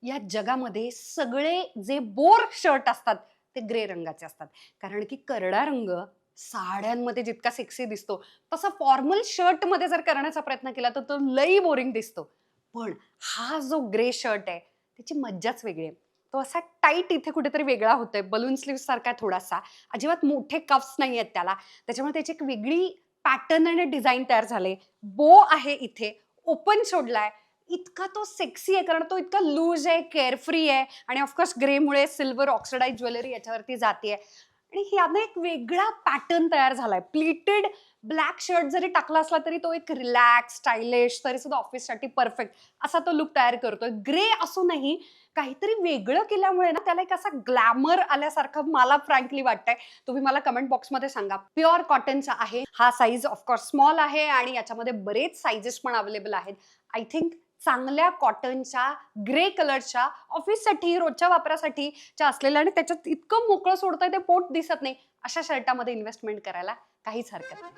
या जगामध्ये सगळे जे बोर शर्ट असतात ते ग्रे रंगाचे असतात. कारण की करडा रंग साड्यांमध्ये जितका सेक्सी दिसतो, तसा फॉर्मल शर्टमध्ये जर करण्याचा प्रयत्न केला तर तो लई बोरिंग दिसतो. पण हा जो ग्रे शर्ट आहे, त्याची मज्जाच वेगळी आहे. तो असा टाईट इथे कुठेतरी वेगळा होतोय, बलून स्लीव्हज सारखा आहे थोडासा. अजिबात मोठे कफ्स नाहीयेत त्याला. त्याच्यामुळे त्याची एक वेगळी पॅटर्न आणि डिझाइन तयार झाले. बो आहे इथे, ओपन सोडलाय. इतका तो सेक्सी आहे कारण तो इतका लूज आहे, केअरफ्री आहे आणि ऑफकोर्स ग्रेमुळे सिल्वर ऑक्सिडाइज ज्वेलरी याच्यावरती जातीये आणि याने एक वेगळा पॅटर्न तयार झालाय. प्लीटेड ब्लॅक शर्ट जरी टाकला असला तरी तो एक रिलॅक्स, स्टायलिश तरी सुद्धा ऑफिससाठी परफेक्ट असा तो लूक तयार करतोय. ग्रे असूनही काहीतरी वेगळं केल्यामुळे ना त्याला एक असा ग्लॅमर आल्यासारखं मला फ्रँकली वाटतंय. तुम्ही मला कमेंट बॉक्समध्ये सांगा. प्युअर कॉटनचा आहे. हा साईज ऑफकोर्स स्मॉल आहे आणि याच्यामध्ये बरेच साइजेस पण अवेलेबल आहेत. आय थिंक चांगल्या कॉटनच्या ग्रे कलरच्या ऑफिससाठी रोजच्या वापरासाठीच्या असलेल्या आणि त्याच्यात इतकं मोकळं सोडता ते पोट दिसत नाही अशा शर्टामध्ये इन्व्हेस्टमेंट करायला काहीच हरकत नाही.